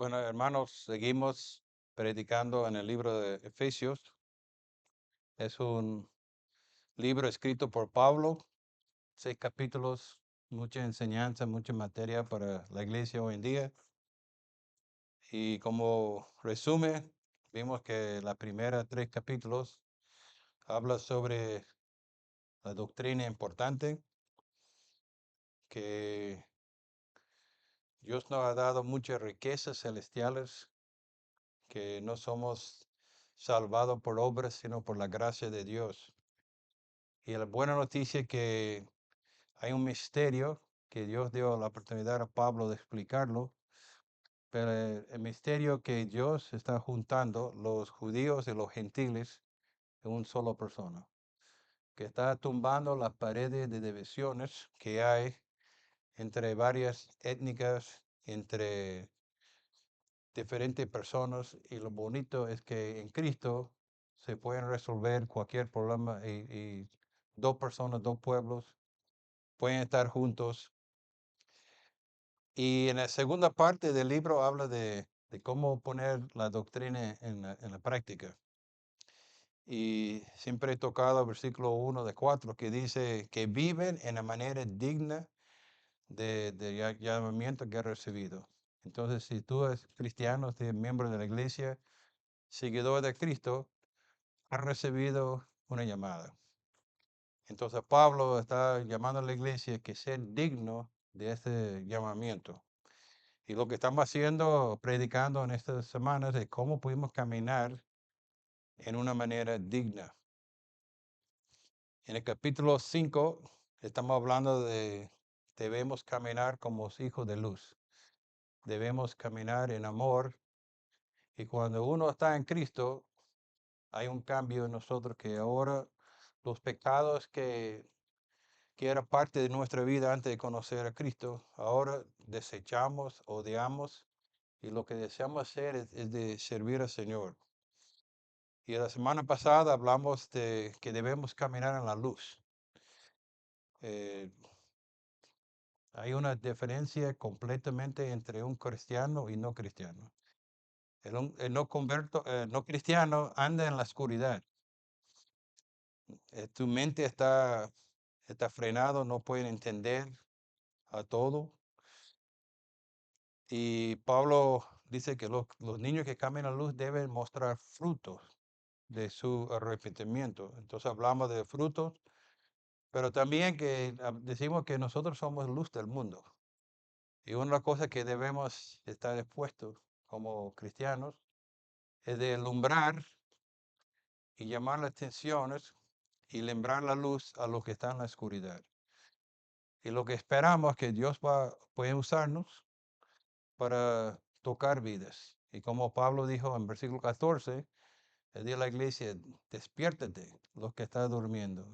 Bueno, hermanos, seguimos predicando en el libro de Efesios. Es un libro escrito por Pablo, 6 capítulos, mucha enseñanza, mucha materia para la iglesia hoy en día. Y como resumen, vimos que la primera 3 capítulos habla sobre la doctrina importante que Dios nos ha dado muchas riquezas celestiales, que no somos salvados por obras, sino por la gracia de Dios. Y la buena noticia es que hay un misterio que Dios dio la oportunidad a Pablo de explicarlo, pero el misterio que Dios está juntando los judíos y los gentiles en una sola persona, que está tumbando las paredes de divisiones que hay entre varias étnicas, entre diferentes personas, y lo bonito es que en Cristo se pueden resolver cualquier problema y dos personas, dos pueblos pueden estar juntos. Y en la segunda parte del libro habla de cómo poner la doctrina en la práctica. Y siempre he tocado el versículo 1 de 4 que dice que viven en la manera digna de llamamiento que ha recibido. Entonces, si tú eres cristiano, si eres miembro de la iglesia, seguidor de Cristo, has recibido una llamada. Entonces, Pablo está llamando a la iglesia que sea digno de este llamamiento. Y lo que estamos haciendo, predicando en estas semanas, es cómo podemos caminar en una manera digna. En el capítulo 5 estamos hablando de debemos caminar como hijos de luz. Debemos caminar en amor. Y cuando uno está en Cristo, hay un cambio en nosotros que ahora los pecados que era parte de nuestra vida antes de conocer a Cristo, ahora desechamos, odiamos, y lo que deseamos hacer es de servir al Señor. Y la semana pasada hablamos de que debemos caminar en la luz. Eh, Hay una diferencia completamente entre un cristiano y no cristiano. El no cristiano anda en la oscuridad. Tu mente está frenado, no puede entender a todo. Y Pablo dice que los niños que caminan en la luz deben mostrar frutos de su arrepentimiento. Entonces hablamos de frutos, pero también que decimos que nosotros somos luz del mundo. Y una cosa que debemos estar expuestos como cristianos es de alumbrar y llamar la atención y lembrar la luz a los que están en la oscuridad. Y lo que esperamos es que Dios puede usarnos para tocar vidas. Y como Pablo dijo en versículo 14, le dijo a la iglesia, despiértate los que están durmiendo.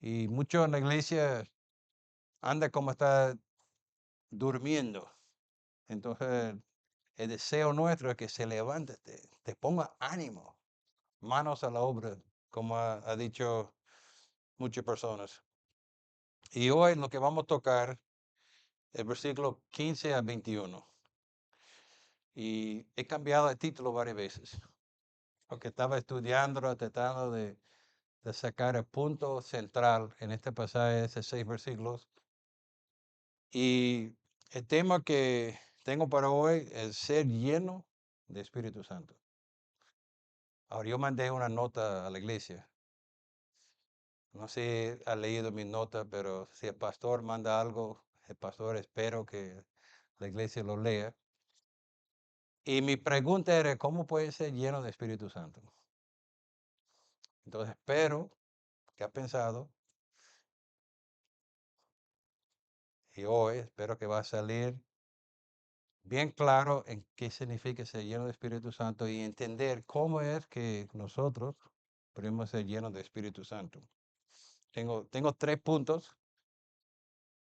Y muchos en la iglesia anda como está durmiendo. Entonces, el deseo nuestro es que se levante, te ponga ánimo, manos a la obra, como ha dicho muchas personas. Y hoy lo que vamos a tocar es versículo 15 a 21. Y he cambiado el título varias veces, porque estaba estudiando, tratando de sacar el punto central en este pasaje de esos 6 versículos. Y el tema que tengo para hoy es ser lleno de Espíritu Santo. Ahora, yo mandé una nota a la iglesia. No sé si ha leído mi nota, pero si el pastor manda algo, el pastor espero que la iglesia lo lea. Y mi pregunta era, ¿cómo puede ser lleno de Espíritu Santo? Entonces, espero que ha pensado, y hoy espero que va a salir bien claro en qué significa ser lleno de Espíritu Santo y entender cómo es que nosotros podemos ser llenos de Espíritu Santo. Tengo 3 puntos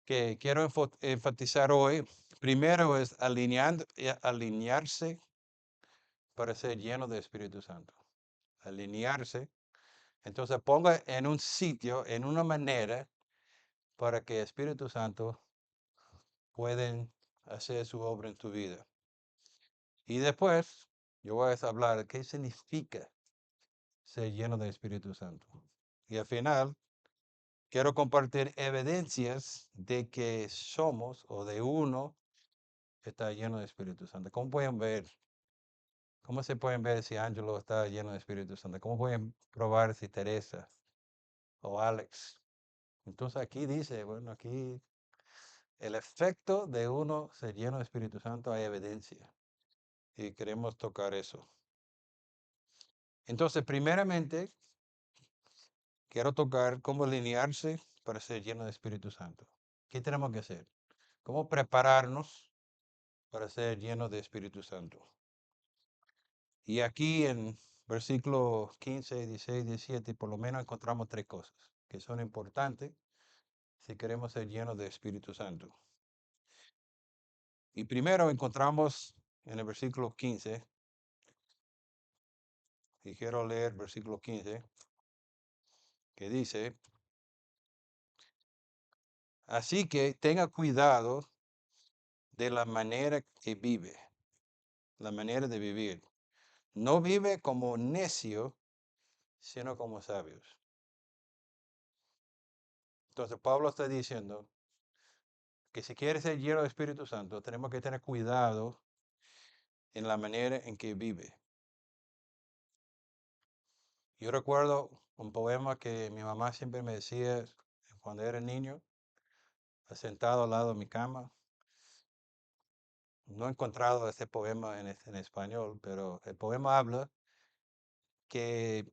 que quiero enfatizar hoy. Primero es alinearse para ser lleno de Espíritu Santo. Alinearse. Entonces ponga en un sitio, en una manera, para que el Espíritu Santo pueda hacer su obra en tu vida. Y después yo voy a hablar de qué significa ser lleno del Espíritu Santo. Y al final quiero compartir evidencias de que somos o de uno que está lleno del Espíritu Santo. ¿Cómo pueden ver? ¿Cómo se pueden ver si Angelo está lleno del Espíritu Santo? ¿Cómo pueden probar si Teresa o Alex? Entonces aquí dice, bueno, aquí el efecto de uno ser lleno del Espíritu Santo hay evidencia y queremos tocar eso. Entonces, primeramente, quiero tocar cómo alinearse para ser lleno del Espíritu Santo. ¿Qué tenemos que hacer? ¿Cómo prepararnos para ser lleno de Espíritu Santo? Y aquí en versículos 15, 16, 17, por lo menos encontramos tres cosas que son importantes si queremos ser llenos de Espíritu Santo. Y primero encontramos en el versículo 15, y quiero leer versículo 15, que dice, así que tenga cuidado de la manera que vive, la manera de vivir. No vive como necio, sino como sabios. Entonces Pablo está diciendo que si quieres ser lleno del Espíritu Santo, tenemos que tener cuidado en la manera en que vive. Yo recuerdo un poema que mi mamá siempre me decía cuando era niño, sentado al lado de mi cama. No he encontrado este poema en español, pero el poema habla que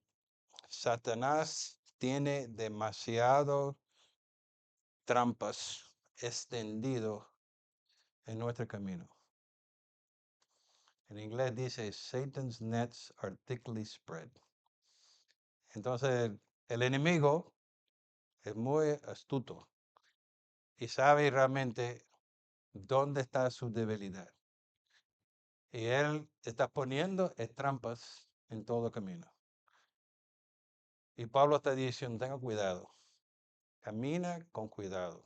Satanás tiene demasiado trampas extendido en nuestro camino. En inglés dice, Satan's nets are thickly spread. Entonces, el enemigo es muy astuto y sabe realmente dónde está su debilidad. Y él está poniendo trampas en todo camino. Y Pablo está diciendo, tenga cuidado, camina con cuidado,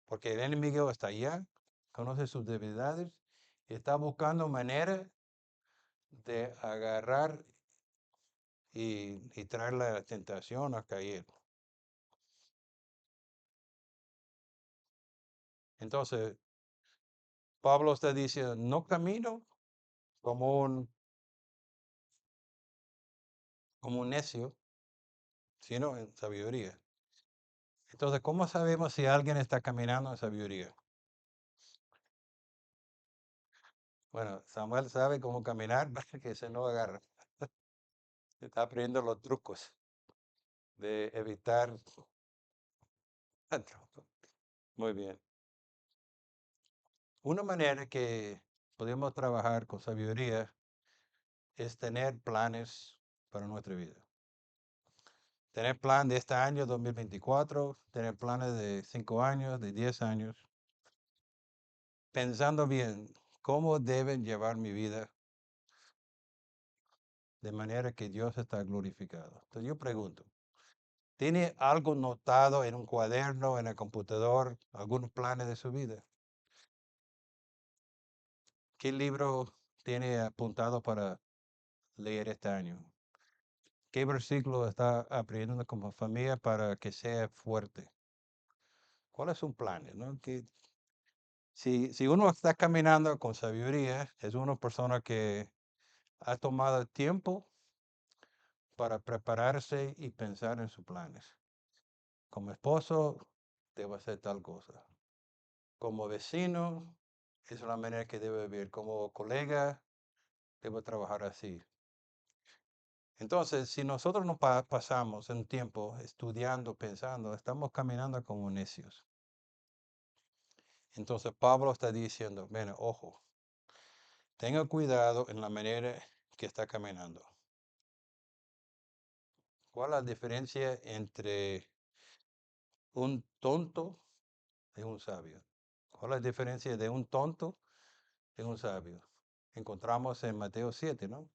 porque el enemigo está allá, conoce sus debilidades y está buscando manera de agarrar y traerle la tentación a caer. Entonces, Pablo está diciendo, no camino como un necio, sino en sabiduría. Entonces, ¿cómo sabemos si alguien está caminando en sabiduría? Bueno, Samuel sabe cómo caminar para que se no agarre. Está aprendiendo los trucos de evitar. Muy bien. Una manera que podemos trabajar con sabiduría es tener planes para nuestra vida. Tener plan de este año 2024, tener planes de 5 años, de 10 años, pensando bien cómo deben llevar mi vida de manera que Dios está glorificado. Entonces yo pregunto, ¿tiene algo notado en un cuaderno, en el computador, algunos planes de su vida? ¿Qué libro tiene apuntado para leer este año? ¿Qué versículo está aprendiendo como familia para que sea fuerte? ¿Cuál es su plan? ¿No? Que si uno está caminando con sabiduría, es una persona que ha tomado tiempo para prepararse y pensar en sus planes. Como esposo, debo hacer tal cosa. Como vecino, es la manera que debe vivir. Como colega, debo trabajar así. Entonces, si nosotros nos pasamos un tiempo estudiando, pensando, estamos caminando como necios. Entonces, Pablo está diciendo, ven, ojo, tenga cuidado en la manera que está caminando. ¿Cuál es la diferencia entre un tonto y un sabio? ¿Cuál es la diferencia de un tonto y un sabio? Encontramos en Mateo 7, ¿no?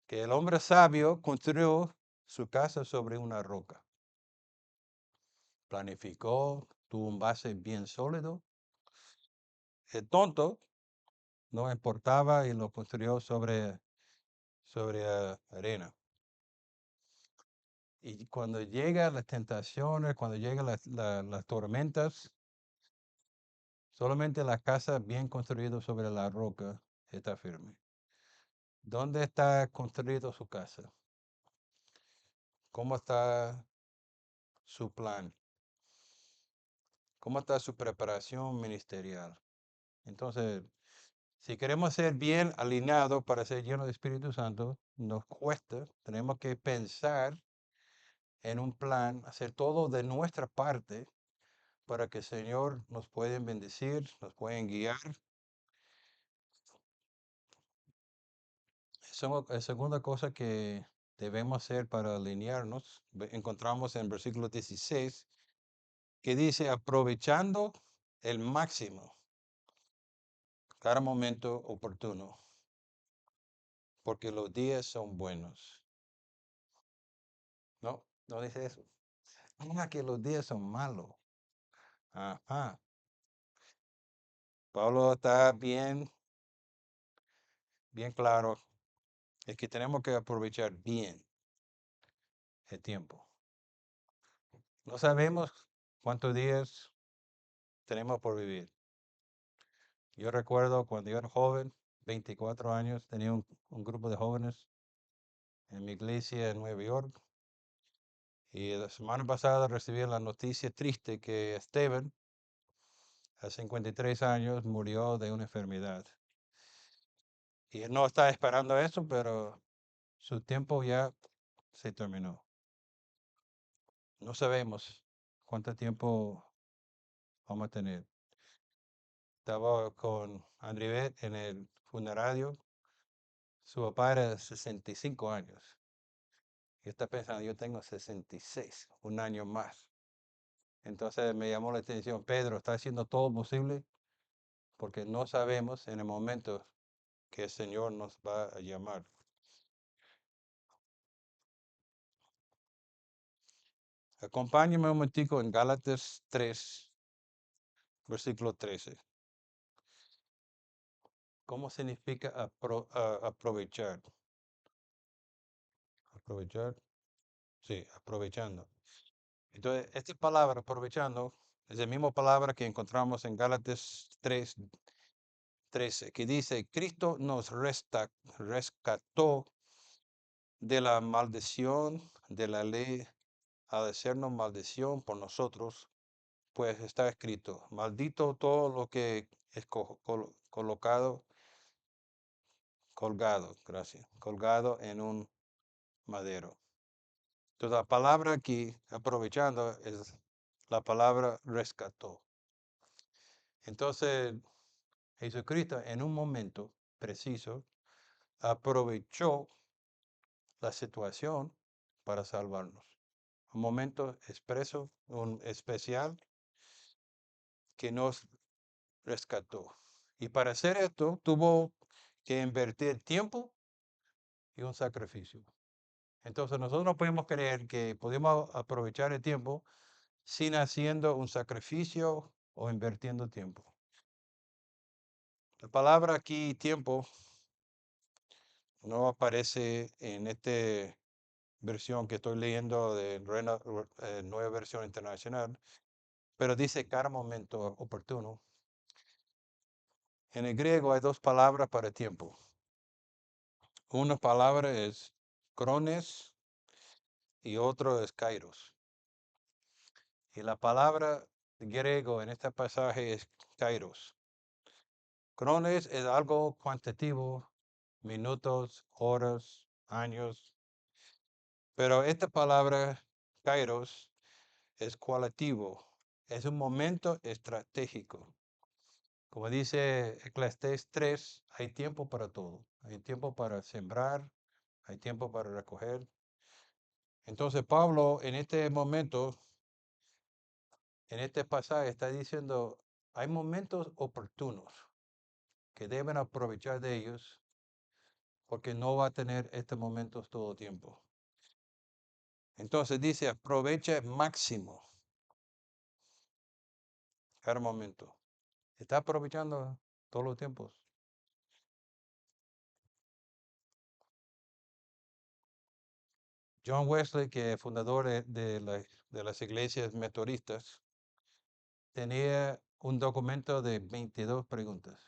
Que el hombre sabio construyó su casa sobre una roca. Planificó, tuvo un base bien sólido. El tonto no importaba y lo construyó sobre arena. Y cuando llegan las tentaciones, cuando llegan las tormentas, solamente la casa bien construida sobre la roca está firme. ¿Dónde está construido su casa? ¿Cómo está su plan? ¿Cómo está su preparación ministerial? Entonces, si queremos ser bien alineados para ser llenos de Espíritu Santo, nos cuesta, tenemos que pensar en un plan, hacer todo de nuestra parte para que el Señor nos pueda bendecir, nos pueda guiar. La segunda cosa que debemos hacer para alinearnos, encontramos en versículo 16, que dice, aprovechando el máximo cada momento oportuno, porque los días son buenos. No, no dice eso. Que los días son malos. Ajá. Pablo está bien claro. Es que tenemos que aprovechar bien el tiempo. No sabemos cuántos días tenemos por vivir. Yo recuerdo cuando yo era joven, 24 años, tenía un grupo de jóvenes en mi iglesia en Nueva York. Y la semana pasada recibí la noticia triste que Esteban, a 53 años, murió de una enfermedad. Y él no está esperando eso, pero su tiempo ya se terminó. No sabemos cuánto tiempo vamos a tener. Estaba con André en el funerario. Su papá era de 65 años. Y está pensando, yo tengo 66, un año más. Entonces me llamó la atención, Pedro está haciendo todo posible porque no sabemos en el momento que el Señor nos va a llamar. Acompáñame un momentico en Gálatas 3, versículo 13. ¿Cómo significa aprovechar? Aprovechar, sí, aprovechando. Entonces, esta palabra, aprovechando, es la misma palabra que encontramos en Gálatas 3:13, que dice, Cristo nos rescató de la maldición de la ley al hacernos maldición por nosotros, pues está escrito, maldito todo lo que es colgado en un madero. Entonces la palabra aquí, aprovechando, es la palabra rescató. Entonces Jesucristo en un momento preciso aprovechó la situación para salvarnos. Un momento expreso, un especial que nos rescató. Y para hacer esto tuvo que invertir tiempo y un sacrificio. Entonces nosotros no podemos creer que podemos aprovechar el tiempo sin haciendo un sacrificio o invirtiendo tiempo. La palabra aquí, tiempo, no aparece en esta versión que estoy leyendo de Nueva Versión Internacional, pero dice cada momento oportuno. En el griego hay dos palabras para tiempo. Una palabra es crones y otro es kairos. Y la palabra griego en este pasaje es kairos. Crones es algo cuantitativo, minutos, horas, años. Pero esta palabra kairos es cualitativo, es un momento estratégico. Como dice Eclesiastés 3, hay tiempo para todo. Hay tiempo para sembrar, hay tiempo para recoger. Entonces Pablo en este momento, en este pasaje, está diciendo, hay momentos oportunos que deben aprovechar de ellos porque no va a tener estos momentos todo el tiempo. Entonces dice, aprovecha máximo cada momento. Está aprovechando todos los tiempos. John Wesley, que es fundador de las iglesias metodistas, tenía un documento de 22 preguntas.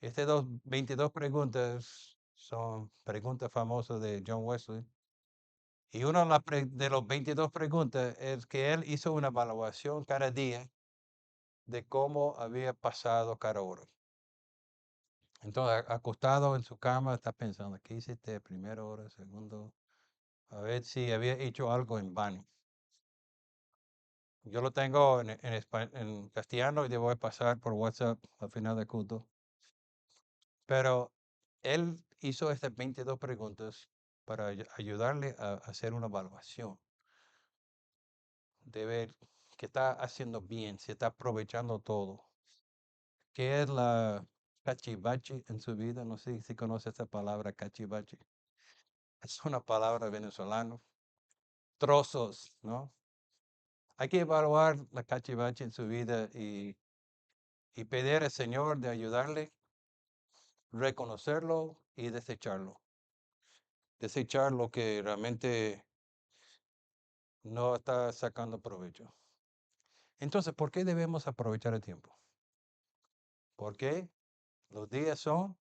Estas 22 preguntas son preguntas famosas de John Wesley. Y una de las 22 preguntas es que él hizo una evaluación cada día de cómo había pasado cada hora. Entonces, acostado en su cama, está pensando, ¿qué hiciste primera hora, segundo? A ver si había hecho algo en vano. Yo lo tengo en castellano y le voy a pasar por WhatsApp al final del culto. Pero él hizo estas 22 preguntas para ayudarle a hacer una evaluación, de ver qué está haciendo bien, si está aprovechando todo. ¿Qué es la cachivache en su vida? No sé si conoce esta palabra cachivache. Es una palabra venezolana. Trozos, ¿no? Hay que evaluar la cachivache en su vida y pedir al Señor de ayudarle, reconocerlo y desecharlo. Desechar lo que realmente no está sacando provecho. Entonces, ¿por qué debemos aprovechar el tiempo? Porque los días son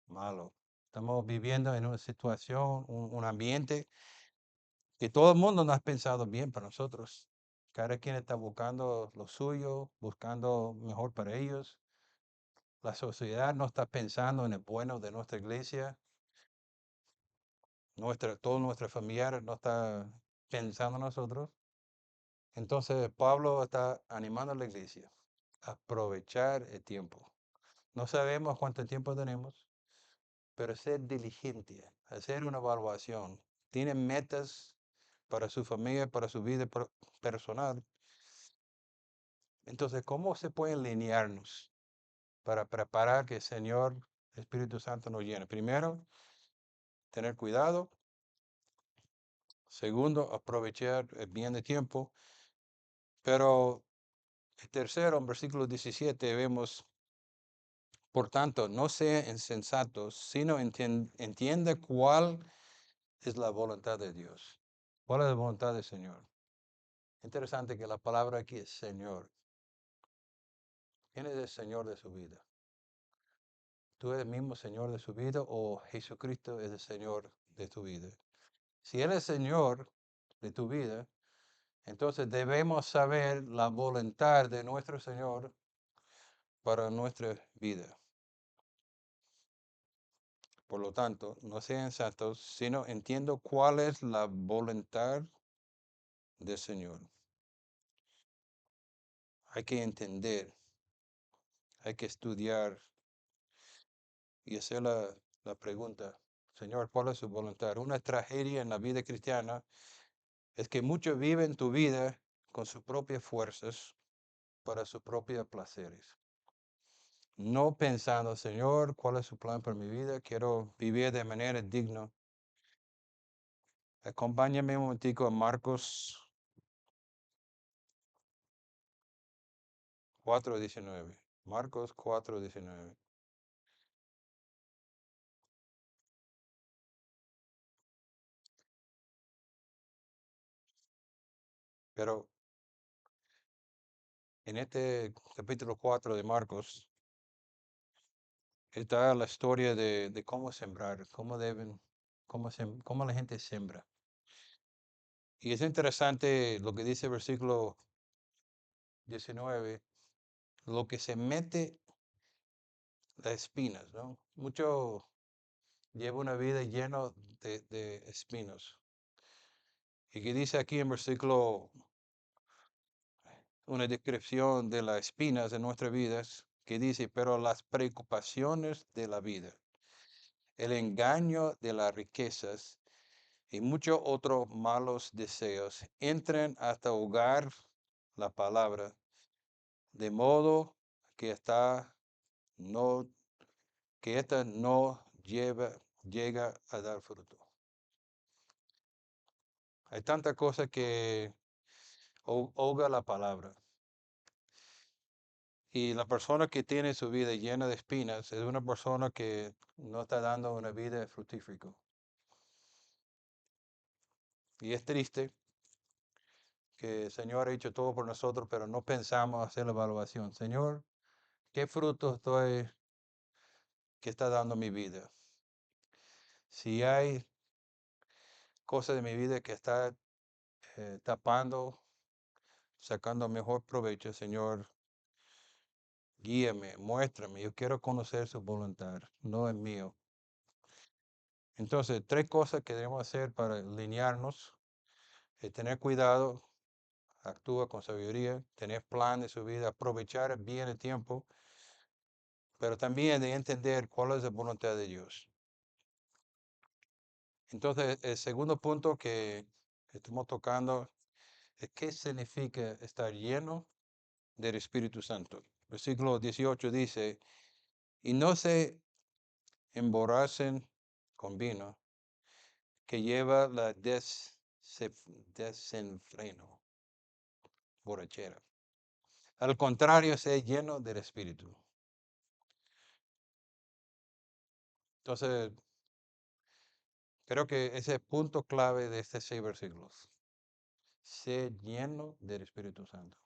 malos. Estamos viviendo en una situación, un ambiente que todo el mundo no ha pensado bien para nosotros. Cada quien está buscando lo suyo, buscando mejor para ellos. La sociedad no está pensando en el bueno de nuestra iglesia. Todos nuestros familiares no están pensando en nosotros. Entonces, Pablo está animando a la iglesia a aprovechar el tiempo. No sabemos cuánto tiempo tenemos, pero ser diligente, hacer una evaluación. Tienen metas para su familia, para su vida personal. Entonces, ¿cómo se puede alinearnos para preparar que el Señor, Espíritu Santo nos llene? Primero, tener cuidado. Segundo, aprovechar el bien de tiempo. Pero el tercero, en versículo 17, vemos, por tanto, no sea insensatos, sino entienda cuál es la voluntad de Dios. ¿Cuál es la voluntad del Señor? Interesante que la palabra aquí es Señor. ¿Quién es el Señor de su vida? ¿Tú eres el mismo Señor de su vida o Jesucristo es el Señor de tu vida? Si Él es Señor de tu vida, entonces debemos saber la voluntad de nuestro Señor para nuestra vida. Por lo tanto, no sean santos, sino entiendo cuál es la voluntad del Señor. Hay que entender, hay que estudiar y hacer la pregunta, Señor, ¿cuál es su voluntad? Una tragedia en la vida cristiana es que muchos viven tu vida con sus propias fuerzas para sus propios placeres. No pensando, Señor, ¿cuál es su plan para mi vida? Quiero vivir de manera digna. Acompáñame un momentico a Marcos 4:19. Marcos 4:19. Pero en este capítulo 4 de Marcos está la historia de cómo sembrar, cómo la gente siembra. Y es interesante lo que dice el versículo 19, lo que se mete las espinas, ¿no? Mucho lleva una vida llena de espinos. Y que dice aquí en versículo una descripción de las espinas de nuestras vidas, que dice, pero las preocupaciones de la vida, el engaño de las riquezas y muchos otros malos deseos entran hasta ahogar la palabra, de modo que no, que esta no llega a dar fruto. Hay tanta cosa que ahoga la palabra. Y la persona que tiene su vida llena de espinas es una persona que no está dando una vida fructífera. Y es triste que el Señor ha hecho todo por nosotros, pero no pensamos hacer la evaluación. Señor, ¿qué fruto estoy que está dando mi vida? Si hay cosas de mi vida que está tapando, sacando mejor provecho, Señor, guíame, muéstrame. Yo quiero conocer su voluntad, no es mío. Entonces, tres cosas que debemos hacer para alinearnos: tener cuidado, actúa con sabiduría, tener plan de su vida, aprovechar bien el tiempo, pero también de entender cuál es la voluntad de Dios. Entonces, el segundo punto que estamos tocando es qué significa estar lleno del Espíritu Santo. Versículo 18 dice, y no se emborracen con vino, que lleva la desenfreno, borrachera. Al contrario, sé lleno del Espíritu. Entonces, creo que ese es el punto clave de estos 6 versículos. Sé lleno del Espíritu Santo.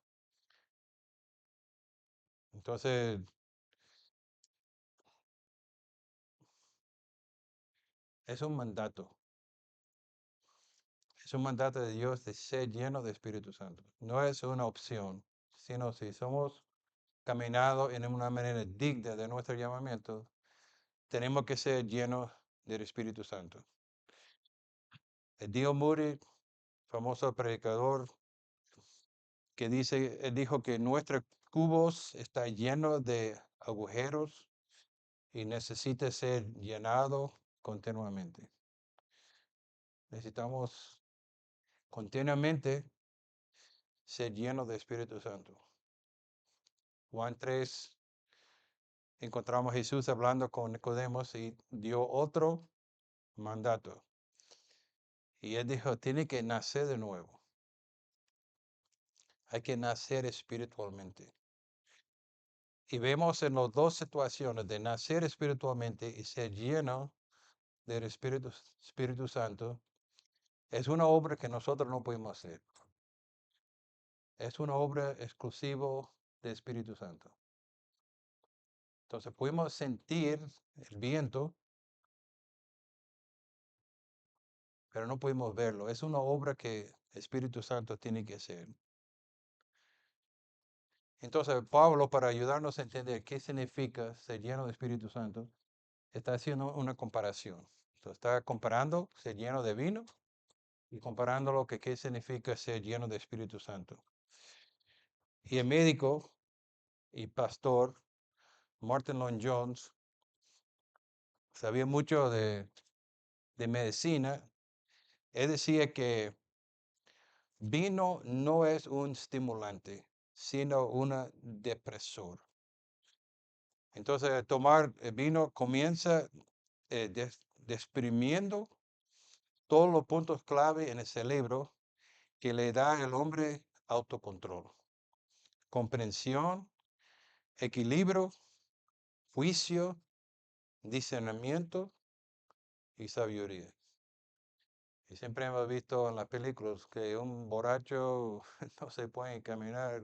Entonces, es un mandato. Es un mandato de Dios de ser lleno del Espíritu Santo. No es una opción, sino si somos caminados en una manera digna de nuestro llamamiento, tenemos que ser llenos del Espíritu Santo. El D.L. Moody, famoso predicador, que dice, él dijo que nuestro cubos está lleno de agujeros y necesita ser llenado continuamente. Necesitamos continuamente ser llenos del Espíritu Santo. Juan 3, encontramos a Jesús hablando con Nicodemos y dio otro mandato. Y él dijo, tiene que nacer de nuevo. Hay que nacer espiritualmente. Y vemos en las dos situaciones de nacer espiritualmente y ser lleno del Espíritu Santo, es una obra que nosotros no podemos hacer. Es una obra exclusiva del Espíritu Santo. Entonces podemos sentir el viento, pero no podemos verlo. Es una obra que el Espíritu Santo tiene que hacer. Entonces Pablo, para ayudarnos a entender qué significa ser lleno del Espíritu Santo, está haciendo una comparación. Entonces está comparando ser lleno de vino y comparando lo que qué significa ser lleno del Espíritu Santo. Y el médico y pastor Martin Lloyd Jones sabía mucho de medicina. Él decía que vino no es un estimulante, sino un depresor. Entonces, tomar vino comienza desprimiendo todos los puntos clave en el cerebro que le da al hombre autocontrol, comprensión, equilibrio, juicio, discernimiento y sabiduría. Y siempre hemos visto en las películas que un borracho no se puede caminar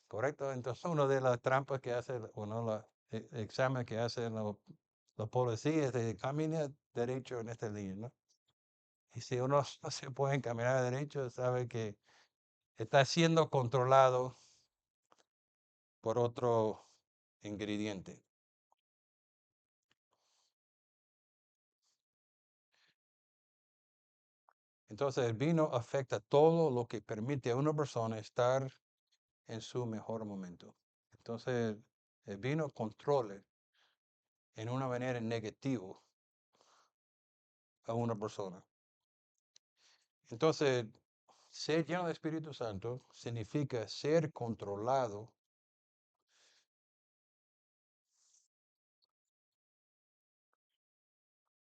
correcto. Entonces, una de las trampas que hace, uno de los exámenes que hacen los policías de camina derecho en este día, ¿no? Y si uno no se puede caminar derecho, sabe que está siendo controlado por otro ingrediente. Entonces, el vino afecta todo lo que permite a una persona estar en su mejor momento. Entonces, el vino controla en una manera negativa a una persona. Entonces, ser lleno del Espíritu Santo significa ser controlado,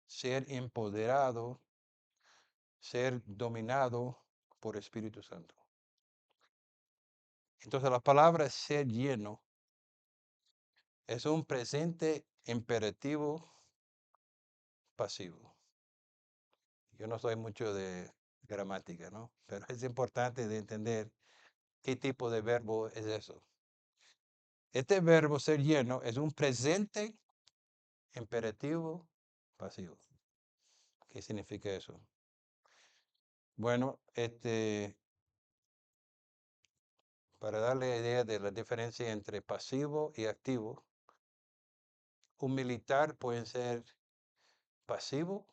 ser empoderado, ser dominado por Espíritu Santo. Entonces, la palabra ser lleno es un presente imperativo pasivo. Yo no soy mucho de gramática, ¿no? Pero es importante de entender qué tipo de verbo es eso. Este verbo ser lleno es un presente imperativo pasivo. ¿Qué significa eso? Bueno, para darle idea de la diferencia entre pasivo y activo, un militar puede ser pasivo,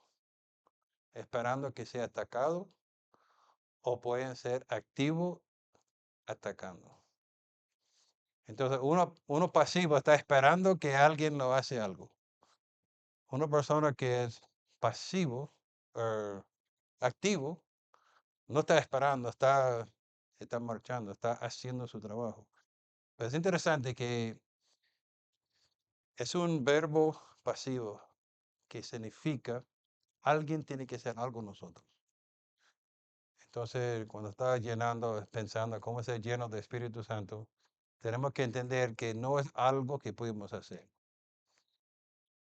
esperando que sea atacado, o pueden ser activo, atacando. Entonces, uno pasivo está esperando que alguien lo hace algo. Una persona que es pasivo, activo, no está esperando, está marchando, está haciendo su trabajo. Pero es interesante que es un verbo pasivo que significa alguien tiene que hacer algo nosotros. Entonces, cuando está llenando, pensando cómo ser lleno de Espíritu Santo, tenemos que entender que no es algo que pudimos hacer,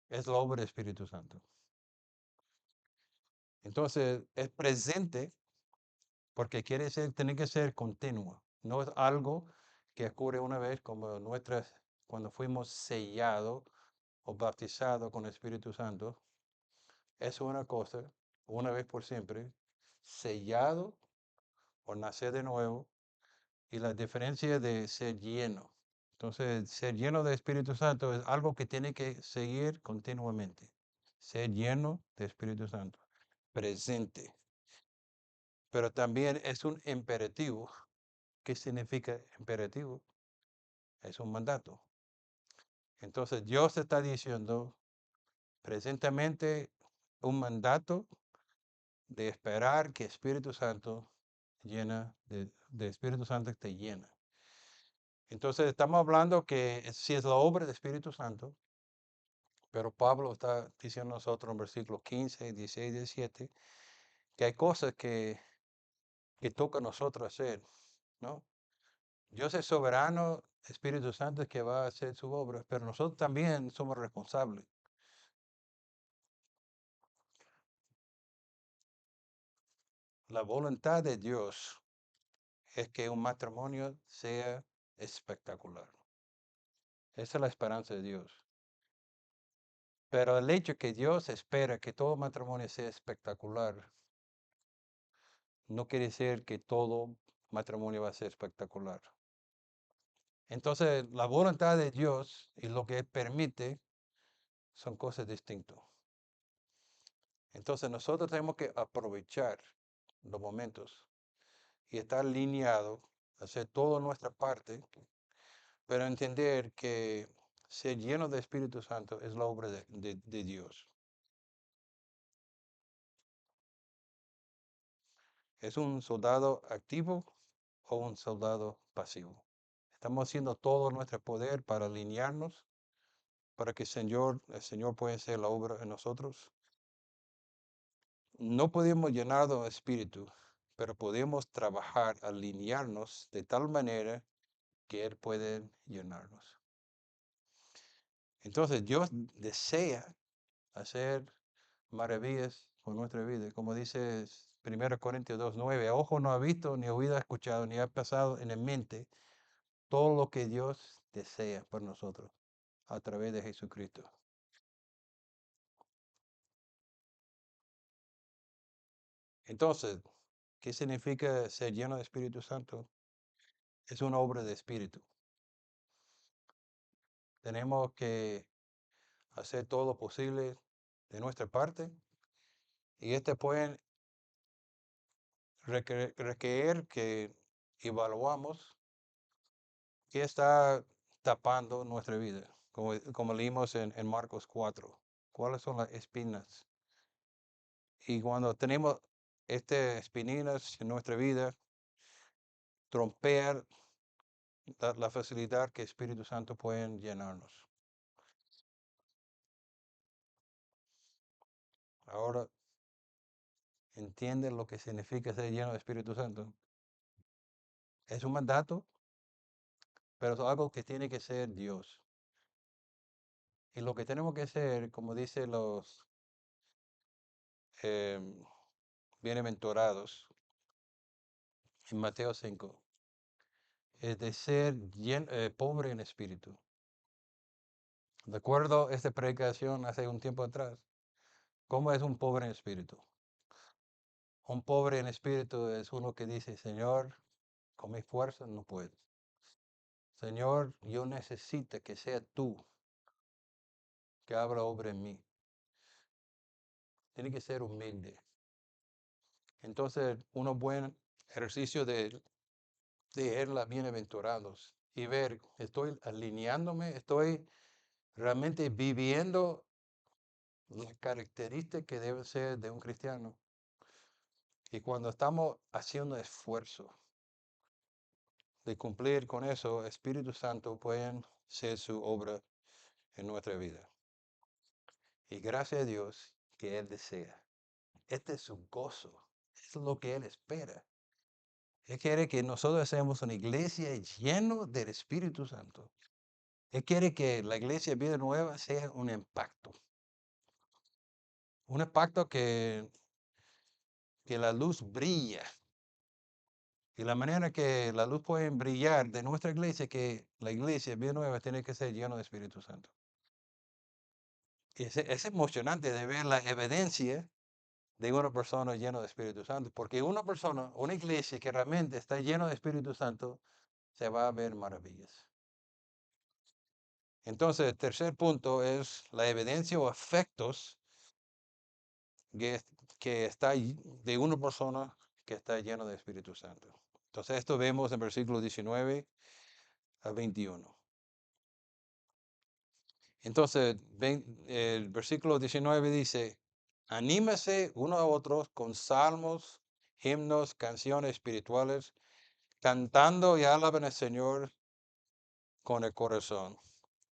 es la obra del Espíritu Santo. Entonces, es presente porque tiene que ser continuo. No es algo que ocurre una vez como cuando fuimos sellados o bautizados con el Espíritu Santo. Es una cosa, una vez por siempre, sellado o nacer de nuevo, y la diferencia de ser lleno. Entonces, ser lleno de Espíritu Santo es algo que tiene que seguir continuamente. Ser lleno de Espíritu Santo, presente. Pero también es un imperativo. ¿Qué significa imperativo? Es un mandato. Entonces, Dios está diciendo presentemente un mandato de esperar que Espíritu Santo de Espíritu Santo te llena. Entonces, estamos hablando que si es la obra del Espíritu Santo, pero Pablo está diciendo a nosotros en versículos 15, 16, 17, que hay cosas que toca a nosotros hacer, ¿no? Dios es soberano, Espíritu Santo es que va a hacer su obra, pero nosotros también somos responsables. La voluntad de Dios es que un matrimonio sea espectacular. Esa es la esperanza de Dios. Pero el hecho que Dios espera que todo matrimonio sea espectacular, no quiere decir que todo matrimonio va a ser espectacular. Entonces, la voluntad de Dios y lo que Él permite son cosas distintas. Entonces, nosotros tenemos que aprovechar los momentos y estar alineado, hacer toda nuestra parte, pero entender que ser lleno de Espíritu Santo es la obra de Dios. ¿Es un soldado activo o un soldado pasivo? Estamos haciendo todo nuestro poder para alinearnos, para que el Señor pueda hacer la obra en nosotros. No podemos llenar de espíritu, pero podemos trabajar, alinearnos de tal manera que Él puede llenarnos. Entonces Dios desea hacer maravillas con nuestra vida. Como dice 1 Corintios 2:9, ojo no ha visto, ni oído ha escuchado, ni ha pasado en la mente todo lo que Dios desea por nosotros a través de Jesucristo. Entonces, ¿qué significa ser lleno de Espíritu Santo? Es una obra de Espíritu. Tenemos que hacer todo lo posible de nuestra parte y pueden requerir que evaluamos qué está tapando nuestra vida, como leímos en Marcos 4. ¿Cuáles son las espinas? Y cuando tenemos estas espinas en nuestra vida, trompear la facilidad que Espíritu Santo pueden llenarnos. Ahora, ¿entienden lo que significa ser lleno de Espíritu Santo? Es un mandato, pero es algo que tiene que ser Dios. Y lo que tenemos que hacer, como dicen los em, bienaventurados, en Mateo 5, es de ser pobre en espíritu. De acuerdo a esta predicación hace un tiempo atrás, ¿cómo es un pobre en espíritu? Un pobre en espíritu es uno que dice, Señor, con mi fuerza no puedo. Señor, yo necesito que sea tú que habla obra en mí. Tiene que ser humilde. Entonces, un buen ejercicio de leer las bienaventurados y ver, estoy alineándome, estoy realmente viviendo las características que deben ser de un cristiano. Y cuando estamos haciendo esfuerzo de cumplir con eso, Espíritu Santo puede ser su obra en nuestra vida. Y gracias a Dios que Él desea. Este es su gozo. Es lo que Él espera. Él quiere que nosotros seamos una iglesia lleno del Espíritu Santo. Él quiere que la iglesia Vida Nueva sea un impacto. Un impacto que la luz brilla. Y la manera que la luz puede brillar de nuestra iglesia, que la iglesia Vida Nueva tiene que ser lleno de Espíritu Santo. Y es emocionante de ver la evidencia de una persona llena de Espíritu Santo, porque una persona, una iglesia que realmente está llena de Espíritu Santo, se va a ver maravillas. Entonces, el tercer punto es la evidencia o efectos que, que está de una persona que está llena de Espíritu Santo. Entonces, esto vemos en versículos 19 a 21. Entonces, el versículo 19 dice, anímese uno a otros con salmos, himnos, canciones espirituales, cantando y alaben al Señor con el corazón,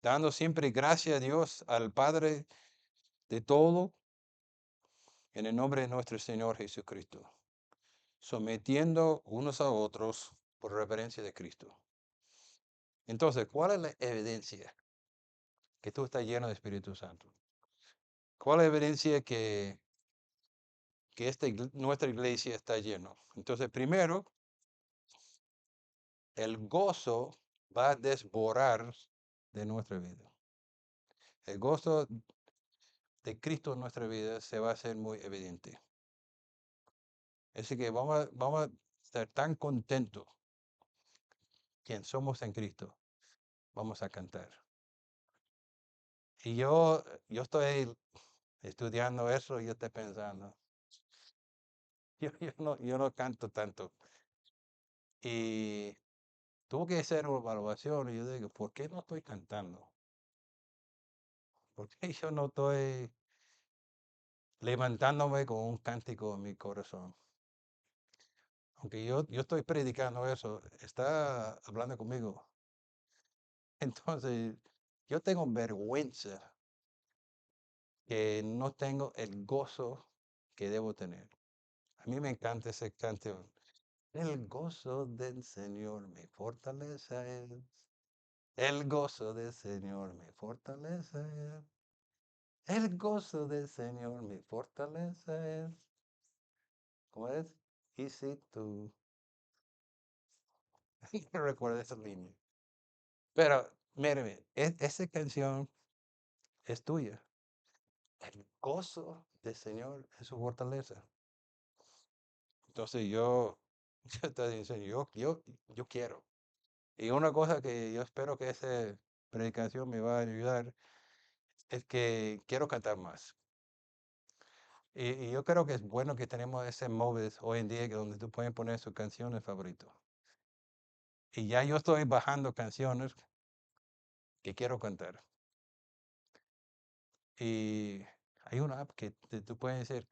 dando siempre gracias a Dios, al Padre de todo, en el nombre de nuestro Señor Jesucristo, sometiendo unos a otros por reverencia de Cristo. Entonces, ¿cuál es la evidencia que tú estás lleno de Espíritu Santo? ¿Cuál es la evidencia que nuestra iglesia está lleno? Entonces, primero, el gozo va a desbordar de nuestra vida. El gozo de Cristo en nuestra vida se va a hacer muy evidente. Así que vamos a estar tan contentos quien somos en Cristo. Vamos a cantar. Y yo estoy estudiando eso y yo estoy pensando, yo no canto tanto. Y tuve que hacer una evaluación y yo digo, ¿por qué no estoy cantando? ¿Por qué yo no estoy levantándome con un cántico en mi corazón? Aunque yo estoy predicando eso, está hablando conmigo. Entonces, yo tengo vergüenza que no tengo el gozo que debo tener. A mí me encanta ese canto. El gozo del Señor mi fortaleza es. El gozo del Señor mi fortaleza es. El gozo del Señor mi fortaleza es. ¿Cómo es? Y si tú. No recuerdo esa línea. Pero, míreme, esa canción es tuya. El gozo del Señor es su fortaleza. Entonces yo estoy diciendo, yo quiero. Y una cosa que yo espero que esa predicación me va a ayudar es que quiero cantar más. Y yo creo que es bueno que tenemos ese móvil hoy en día donde tú puedes poner sus canciones favoritas. Y ya yo estoy bajando canciones que quiero cantar. Y hay una app que tú puedes decir,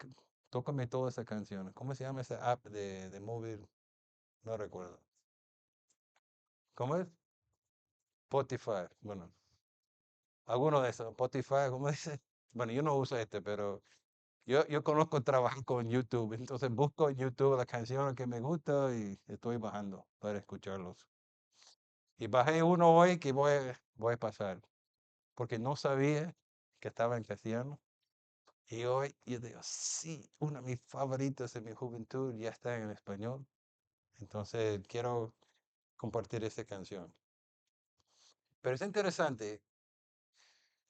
tócame todas esas canciones. ¿Cómo se llama esa app de móvil? No recuerdo. ¿Cómo es? Spotify. Bueno, alguno de esos. Spotify, ¿cómo dice? Bueno, yo no uso este, pero yo conozco trabajar con YouTube. Entonces busco en YouTube las canciones que me gustan y estoy bajando para escucharlos. Y bajé uno hoy que voy a pasar, porque no sabía que estaba en castellano. Y hoy yo digo, sí, uno de mis favoritos de mi juventud ya está en español. Entonces quiero compartir esta canción. Pero es interesante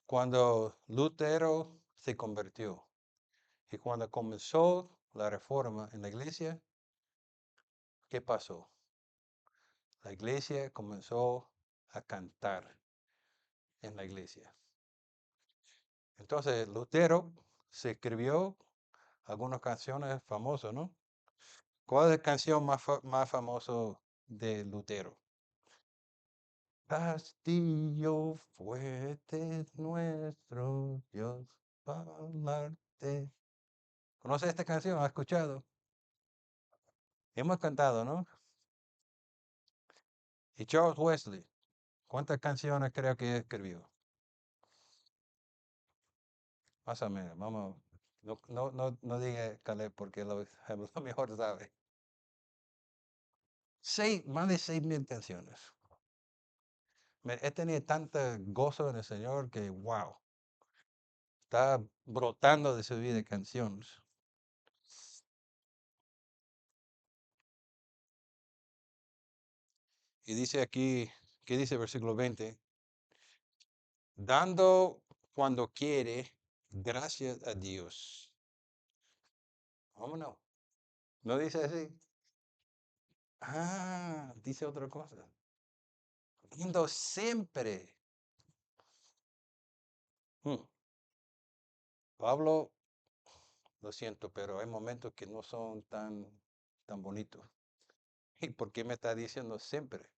cuando Lutero se convirtió y cuando comenzó la reforma en la iglesia, ¿qué pasó? La iglesia comenzó a cantar en la iglesia. Entonces Lutero se escribió algunas canciones famosas, ¿no? ¿Cuál es la canción más famosa de Lutero? Castillo fuerte nuestro Dios, palarte. ¿Conoce esta canción? ¿Ha escuchado? Hemos cantado, ¿no? Y Charles Wesley, ¿cuántas canciones creo que escribió? Más o menos, vamos. No diga Caleb porque lo mejor sabe. Más de 6,000 canciones. He tenido tanto gozo en el Señor que, wow, está brotando de su vida canciones. Y dice aquí, ¿qué dice el versículo 20? Dando cuando quiere, gracias a Dios. Vámonos. ¿No dice así? Ah, dice otra cosa. Dando siempre. Hmm. Pablo, lo siento, pero hay momentos que no son tan bonitos. ¿Y por qué me está diciendo siempre?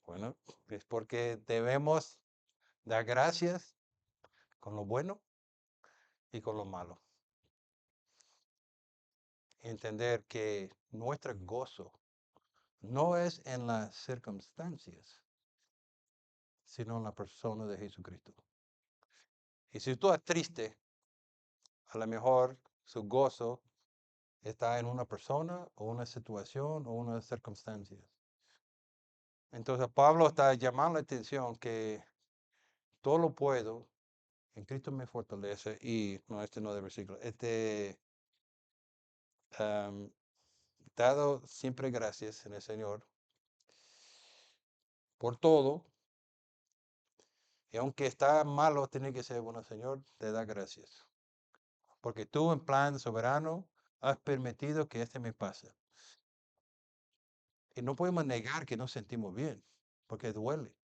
Bueno, es porque debemos dar gracias con lo bueno y con lo malo. Entender que nuestro gozo no es en las circunstancias, sino en la persona de Jesucristo. Y si tú estás triste, a lo mejor su gozo está en una persona o una situación o una circunstancia. Entonces Pablo está llamando la atención que todo lo puedo en Cristo me fortalece y no, este no es de versículo. Am, dado siempre gracias en el Señor por todo. Y aunque está malo, tiene que ser bueno, Señor, te da gracias. Porque tú en plan soberano has permitido que este me pase. Y no podemos negar que nos sentimos bien, porque duele.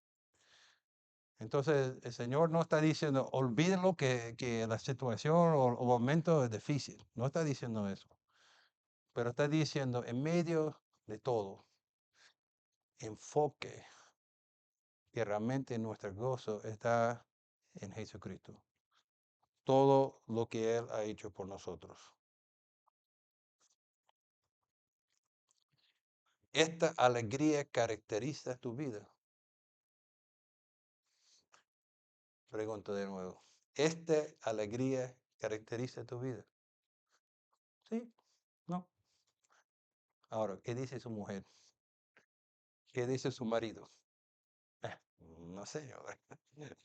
Entonces, el Señor no está diciendo, olvídenlo que la situación o momento es difícil. No está diciendo eso. Pero está diciendo, en medio de todo, enfoque que realmente nuestro gozo está en Jesucristo. Todo lo que Él ha hecho por nosotros. Esta alegría caracteriza tu vida. Pregunto de nuevo. ¿Esta alegría caracteriza tu vida? Sí, no. Ahora, ¿qué dice su mujer? ¿Qué dice su marido? No sé,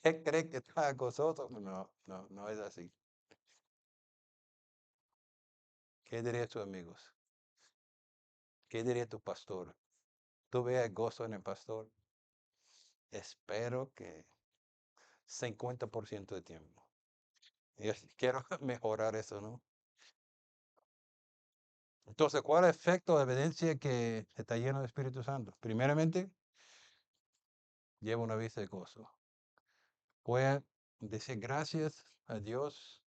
¿Él cree que está gozoso? No es así. ¿Qué diría tus amigos? ¿Qué diría tu pastor? ¿Tú veas gozo en el pastor? Espero que 50% de tiempo. Y quiero mejorar eso, ¿no? Entonces, ¿cuál es el efecto de evidencia que está lleno de Espíritu Santo? Primeramente, lleva una vida de gozo. Puede decir gracias a Dios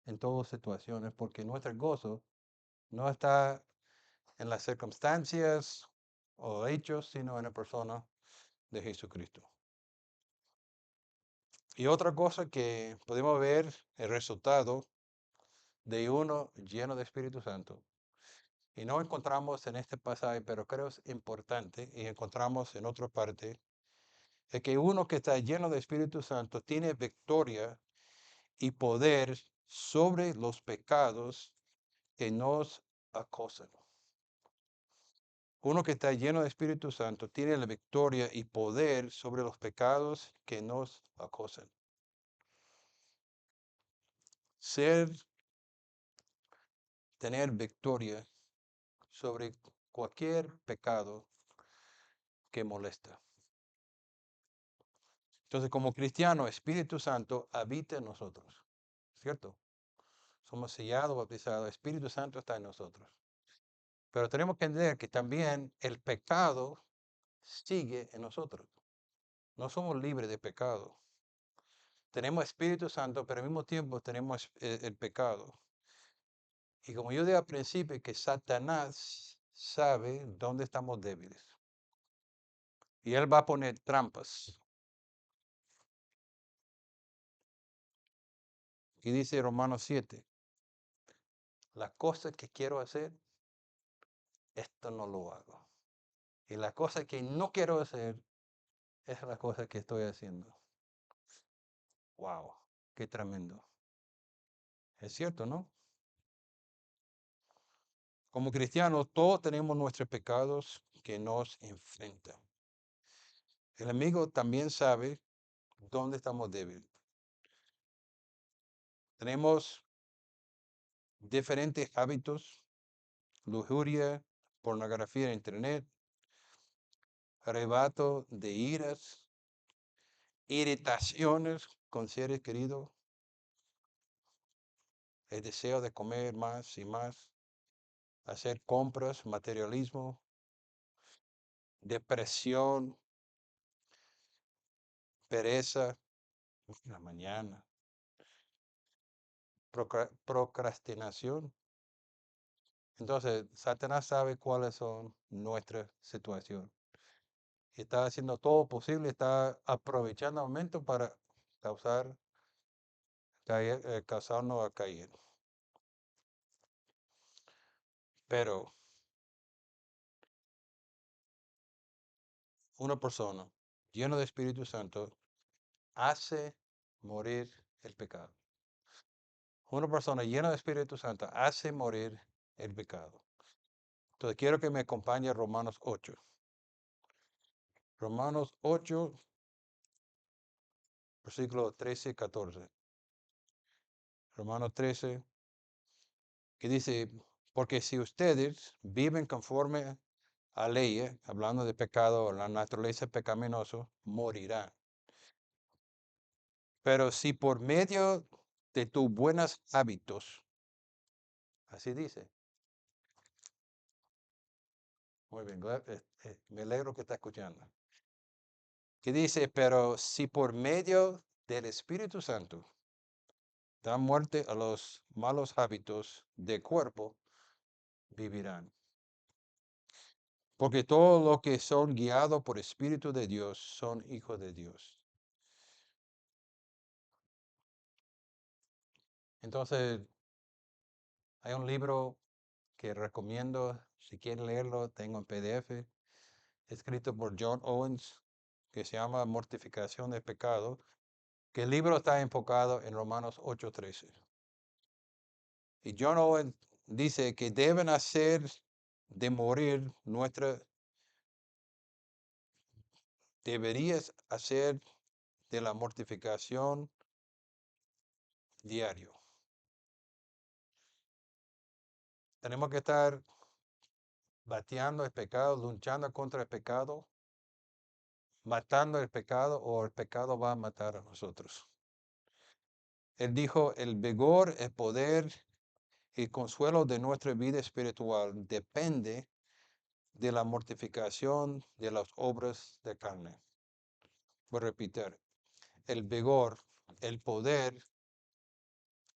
en todas situaciones, porque nuestro gozo no está en las circunstancias o hechos, sino en la persona de Jesucristo. Y otra cosa que podemos ver el resultado de uno lleno de Espíritu Santo. Y no encontramos en este pasaje, pero creo es importante y encontramos en otra parte, es que uno que está lleno de Espíritu Santo tiene victoria y poder sobre los pecados que nos acosan. Uno que está lleno de Espíritu Santo tiene la victoria y poder sobre los pecados que nos acosan. Tener victoria sobre cualquier pecado que molesta. Entonces, como cristiano, Espíritu Santo habita en nosotros, ¿cierto? Somos sellados, bautizados, Espíritu Santo está en nosotros. Pero tenemos que entender que también el pecado sigue en nosotros. No somos libres de pecado. Tenemos Espíritu Santo, pero al mismo tiempo tenemos el pecado. Y como yo dije al principio, que Satanás sabe dónde estamos débiles. Y él va a poner trampas. Y dice Romanos 7, la cosa que quiero hacer, esto no lo hago. Y la cosa que no quiero hacer, es la cosa que estoy haciendo. Wow, qué tremendo. Es cierto, ¿no? Como cristianos, todos tenemos nuestros pecados que nos enfrentan. El amigo también sabe dónde estamos débiles. Tenemos diferentes hábitos, lujuria, pornografía en internet, arrebato de iras, irritaciones con seres queridos, el deseo de comer más y más, hacer compras, materialismo, depresión, pereza en la mañana, procrastinación. Entonces, Satanás sabe cuáles son nuestras situaciones. Y está haciendo todo posible, está aprovechando el momento para causar, causarnos a caer. Pero una persona llena de Espíritu Santo hace morir el pecado. Una persona llena de Espíritu Santo hace morir el pecado. Entonces quiero que me acompañe a Romanos 8. Romanos 8, versículos 13 y 14. Romanos 13, que dice, porque si ustedes viven conforme a ley, hablando de pecado, la naturaleza pecaminosa, morirán. Pero si por medio de tus buenos hábitos, así dice, muy bien, me alegro que está escuchando, que dice, pero si por medio del Espíritu Santo dan muerte a los malos hábitos del cuerpo, vivirán. Porque todos los que son guiados por Espíritu de Dios son hijos de Dios. Entonces, hay un libro que recomiendo, si quieren leerlo, tengo en PDF, escrito por John Owens, que se llama Mortificación de Pecado, que el libro está enfocado en Romanos 8:13. Y John Owens dice que deben hacer de morir deberías hacer de la mortificación diario. Tenemos que estar bateando el pecado, luchando contra el pecado, matando el pecado o el pecado va a matar a nosotros. Él dijo, el vigor, el poder y consuelo de nuestra vida espiritual depende de la mortificación de las obras de carne. Voy a repetir, el vigor, el poder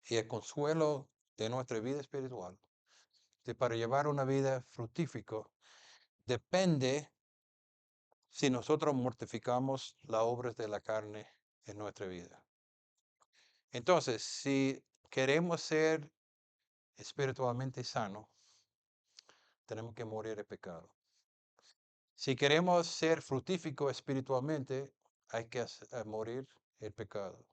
y el consuelo de nuestra vida espiritual para llevar una vida fructífica depende si nosotros mortificamos las obras de la carne en nuestra vida. Entonces, si queremos ser espiritualmente sanos, tenemos que morir el pecado. Si queremos ser fructíficos espiritualmente, hay que morir el pecado.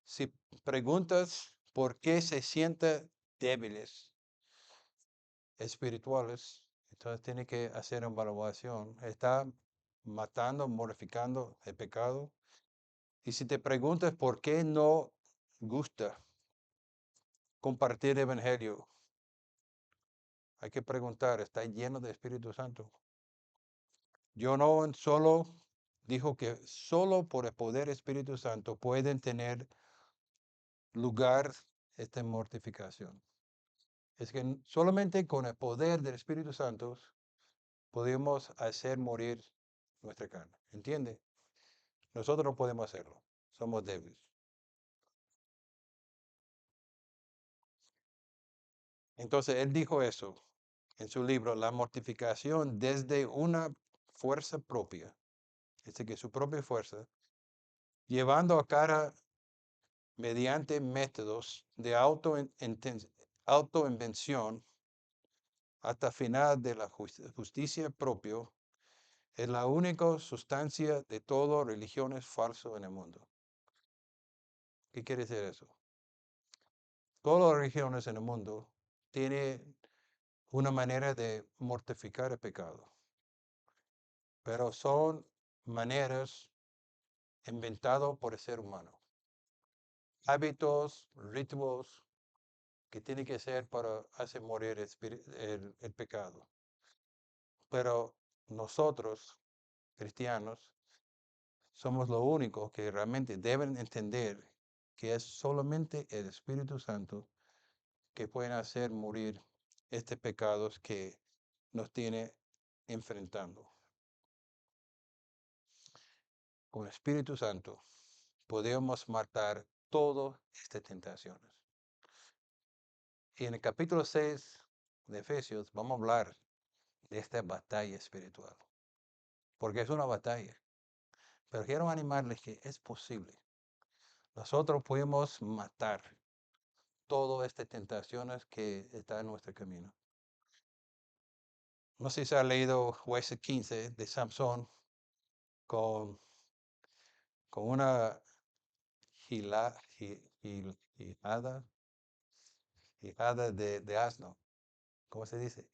Si preguntas por qué se sienten débiles espirituales, entonces tiene que hacer una evaluación. Está matando, mortificando el pecado. Y si te preguntas por qué no gusta compartir el evangelio hay que preguntar, ¿está lleno de Espíritu Santo? Yo no solo dijo que solo por el poder Espíritu Santo pueden tener lugar esta mortificación. Es que solamente con el poder del Espíritu Santo podemos hacer morir nuestra carne. ¿Entiende? Nosotros no podemos hacerlo. Somos débiles. Entonces, él dijo eso en su libro, La mortificación desde una fuerza propia. Es decir, que su propia fuerza, llevando a cara mediante métodos de autoinvención hasta final de la justicia propio, es la única sustancia de todo religiones falso en el mundo. ¿Qué quiere decir eso? Todas las religiones en el mundo tienen una manera de mortificar el pecado, pero son maneras inventadas por el ser humano. Hábitos, rituales que tienen que ser para hacer morir el pecado. Pero nosotros, cristianos, somos los únicos que realmente deben entender que es solamente el Espíritu Santo que puede hacer morir este pecados que nos tiene enfrentando. Con el Espíritu Santo podemos matar todas estas tentaciones. Y en el capítulo 6 de Efesios vamos a hablar de esta batalla espiritual, porque es una batalla. Pero quiero animarles que es posible. Nosotros podemos matar todas estas tentaciones que están en nuestro camino. No sé si ha leído Jueces 15 de Samson con, con una hijada, de asno. ¿Cómo se dice?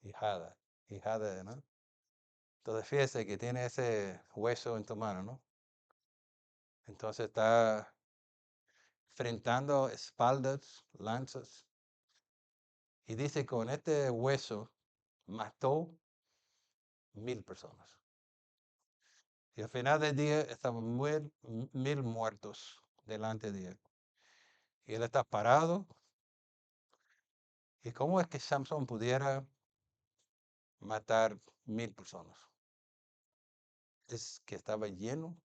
Hijada, hijada, ¿no? Entonces fíjese que tiene ese hueso en tu mano, ¿no? Entonces está enfrentando espaldas, lanzas. Y dice, con este hueso mató 1000 personas. Y al final del día estaban 1000 muertos delante de él. Y él está parado. ¿Y cómo es que Samson pudiera matar 1000 personas? Es que estaba lleno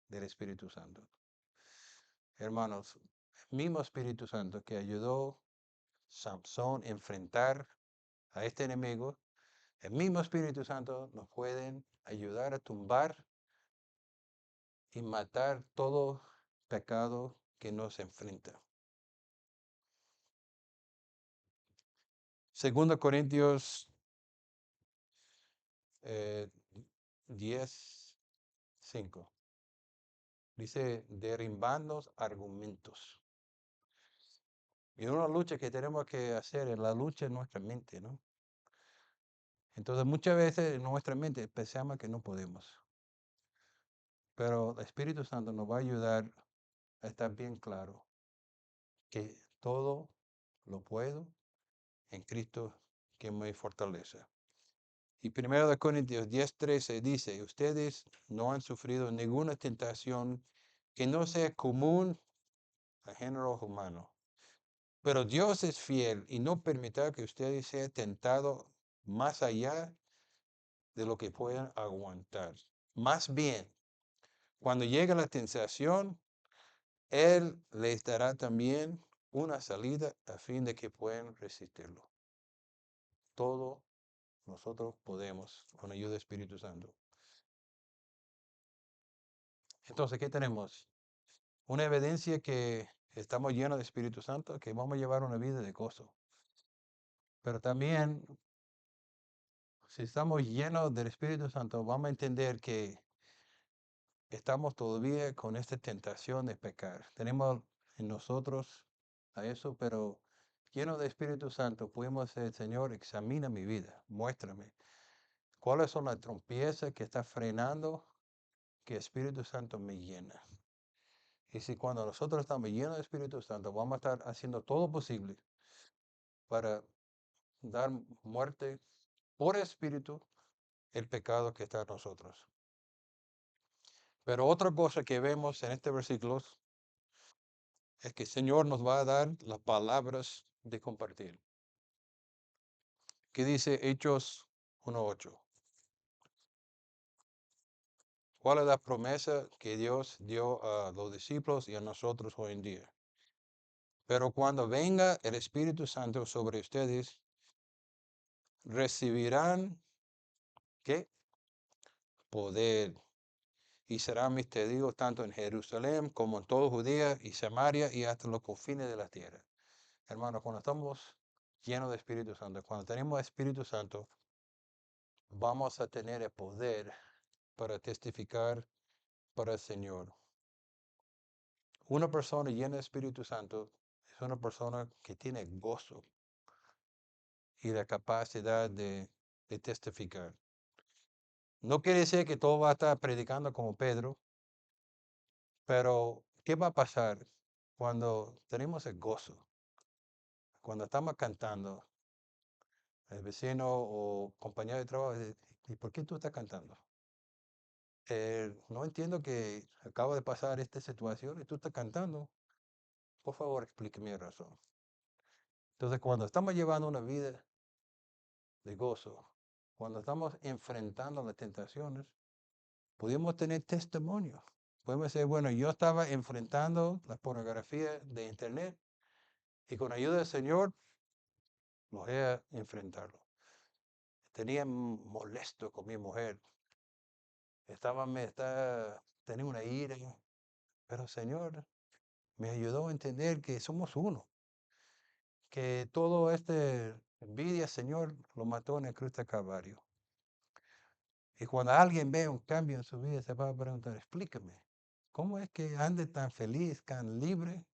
del Espíritu Santo. Hermanos, el mismo Espíritu Santo que ayudó Samson a enfrentar a este enemigo, el mismo Espíritu Santo nos puede ayudar a tumbar y matar todo pecado que nos enfrenta. 2 Corintios 10:5. Dice, derrimbando argumentos. Y una lucha que tenemos que hacer es la lucha en nuestra mente, ¿no? Entonces muchas veces en nuestra mente pensamos que no podemos. Pero el Espíritu Santo nos va a ayudar a estar bien claro que todo lo puedo en Cristo que me fortalece. Y 1 Corintios 10:13 dice, ustedes no han sufrido ninguna tentación que no sea común al género humano. Pero Dios es fiel y no permitirá que ustedes sean tentados más allá de lo que puedan aguantar. Más bien, cuando llegue la tentación, Él les dará también una salida a fin de que puedan resistirlo. Todo nosotros podemos con ayuda del Espíritu Santo. Entonces, ¿qué tenemos? Una evidencia que estamos llenos de Espíritu Santo, que vamos a llevar una vida de gozo. Pero también, si estamos llenos del Espíritu Santo, vamos a entender que estamos todavía con esta tentación de pecar. Tenemos en nosotros a eso, pero lleno de Espíritu Santo, podemos decir, Señor, examina mi vida, muéstrame cuáles son las trompiezas que está frenando que el Espíritu Santo me llena. Y si cuando nosotros estamos llenos de Espíritu Santo, vamos a estar haciendo todo posible para dar muerte por espíritu el pecado que está en nosotros. Pero otra cosa que vemos en este versículo es que el Señor nos va a dar las palabras de compartir. ¿Qué dice Hechos 1:8? ¿Cuál es la promesa que Dios dio a los discípulos y a nosotros hoy en día? Pero cuando venga el Espíritu Santo sobre ustedes, recibirán, ¿qué? Poder. Y serán mis testigos tanto en Jerusalén como en toda Judea y Samaria y hasta los confines de la tierra. Hermanos, cuando estamos llenos de Espíritu Santo, cuando tenemos Espíritu Santo, vamos a tener el poder para testificar para el Señor. Una persona llena de Espíritu Santo es una persona que tiene gozo y la capacidad de testificar. No quiere decir que todo va a estar predicando como Pedro, pero ¿qué va a pasar cuando tenemos el gozo? Cuando estamos cantando, el vecino o compañero de trabajo dice, ¿y por qué tú estás cantando? No entiendo que acaba de pasar esta situación y tú estás cantando. Por favor, explíqueme mi razón. Entonces, cuando estamos llevando una vida de gozo, cuando estamos enfrentando las tentaciones, podemos tener testimonio. Podemos decir, bueno, yo estaba enfrentando la pornografía de internet y con ayuda del Señor voy a enfrentarlo. Tenía molesto con mi mujer. Tenía una ira, pero el Señor me ayudó a entender que somos uno, que todo este envidia, Señor, lo mató en el cruz de Calvario. Y cuando alguien ve un cambio en su vida, se va a preguntar, explícame, ¿cómo es que ande tan feliz, tan libre?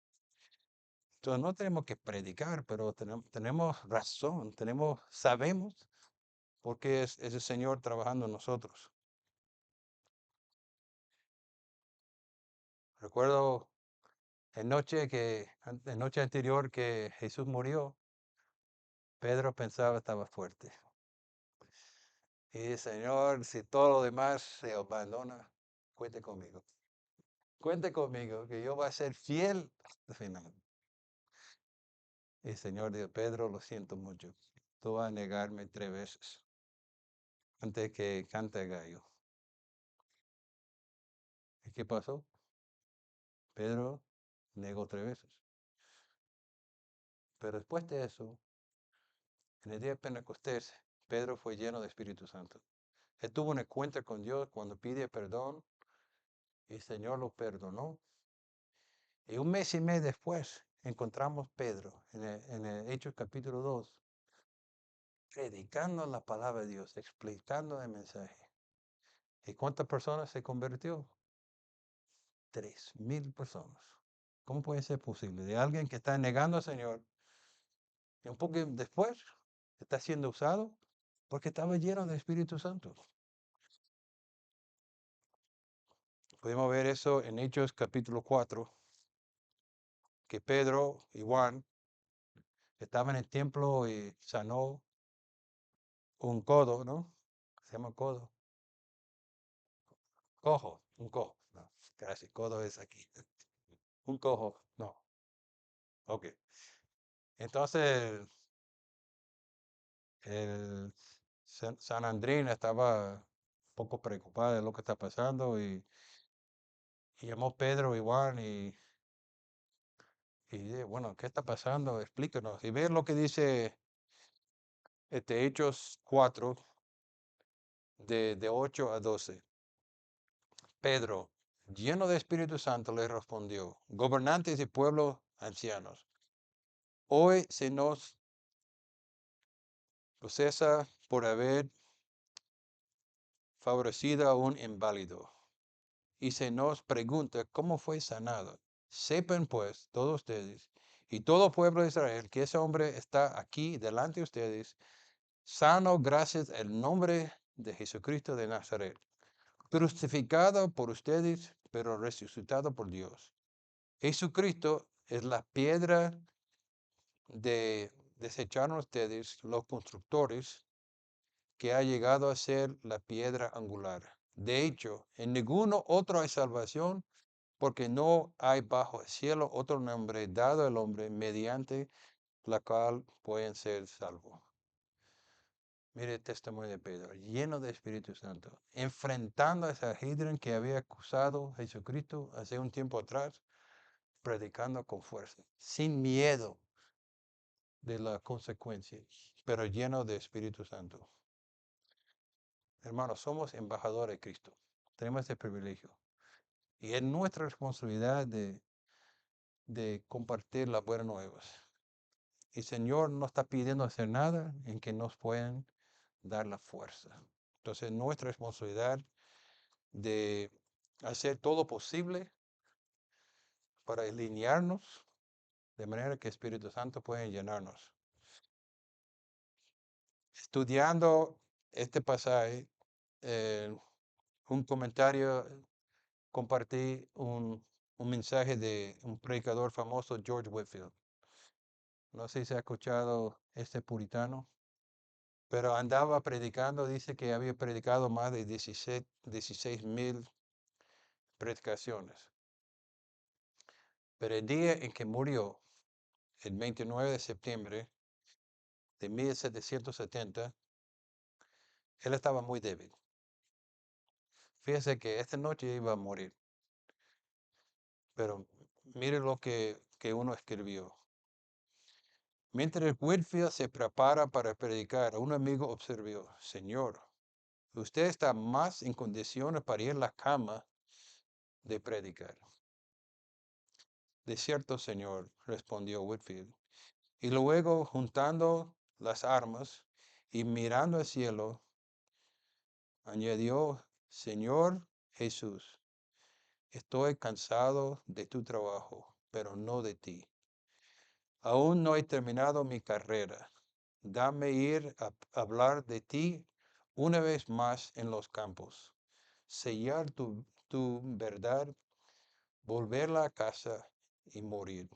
Entonces no tenemos que predicar, pero tenemos razón, sabemos por qué es el Señor trabajando en nosotros. Recuerdo la noche anterior que Jesús murió, Pedro pensaba estaba fuerte. Y Señor, si todo lo demás se abandona, cuente conmigo. Cuente conmigo, que yo voy a ser fiel hasta el final. Y el Señor dijo, Pedro, lo siento mucho. Tú vas a negarme 3 veces antes que cante el gallo. ¿Y qué pasó? Pedro negó 3 veces. Pero después de eso, en el día de Pentecostés, Pedro fue lleno de Espíritu Santo. Él tuvo un encuentro con Dios cuando pide perdón y el Señor lo perdonó. Y un mes y medio después encontramos Pedro en el Hechos capítulo 2, predicando la palabra de Dios, explicando el mensaje. ¿Y cuántas personas se convirtió? 3,000 personas. ¿Cómo puede ser posible? De alguien que está negando al Señor y un poco después está siendo usado porque estaba lleno del Espíritu Santo. Podemos ver eso en Hechos capítulo 4, que Pedro y Juan estaban en el templo y sanó un codo, ¿no? Se llama codo. Cojo, un cojo. No, casi, codo es aquí. Un cojo, no. Ok. Entonces, el San Andrín estaba un poco preocupado de lo que está pasando y llamó Pedro y Juan y dice, bueno, ¿qué está pasando? Explícanos. Y ver lo que dice Hechos 4, de 8 a 12. Pedro, lleno de Espíritu Santo, le respondió, gobernantes y pueblos ancianos, hoy se nos procesa por haber favorecido a un inválido y se nos pregunta cómo fue sanado. Sepan pues todos ustedes y todo pueblo de Israel que ese hombre está aquí delante de ustedes, sano gracias al nombre de Jesucristo de Nazaret, crucificado por ustedes, pero resucitado por Dios. Jesucristo es la piedra de desecharon ustedes los constructores que ha llegado a ser la piedra angular. De hecho, en ninguno otro hay salvación, porque no hay bajo el cielo otro nombre dado al hombre mediante la cual pueden ser salvos. Mire el testimonio de Pedro, lleno de Espíritu Santo, enfrentando a esa Sanhedrin que había acusado a Jesucristo hace un tiempo atrás, predicando con fuerza, sin miedo de las consecuencias, pero lleno de Espíritu Santo. Hermanos, somos embajadores de Cristo. Tenemos ese privilegio. Y es nuestra responsabilidad de compartir las buenas nuevas. Y el Señor no está pidiendo hacer nada en que nos puedan dar la fuerza. Entonces, nuestra responsabilidad de hacer todo posible para alinearnos de manera que el Espíritu Santo pueda llenarnos. Estudiando este pasaje, un comentario, compartí un mensaje de un predicador famoso, George Whitefield. No sé si ha escuchado este puritano, pero andaba predicando, dice que había predicado más de 16,000 predicaciones. Pero el día en que murió, el 29 de septiembre de 1770, él estaba muy débil. Fíjese que esta noche iba a morir, pero mire lo que uno escribió. Mientras Whitfield se prepara para predicar, un amigo observó, Señor, usted está más en condiciones para ir a la cama de predicar. De cierto, Señor, respondió Whitfield. Y luego, juntando las armas y mirando al cielo, añadió, Señor Jesús, estoy cansado de tu trabajo, pero no de ti. Aún no he terminado mi carrera. Dame ir a hablar de ti una vez más en los campos, sellar tu verdad, volverla a casa y morir.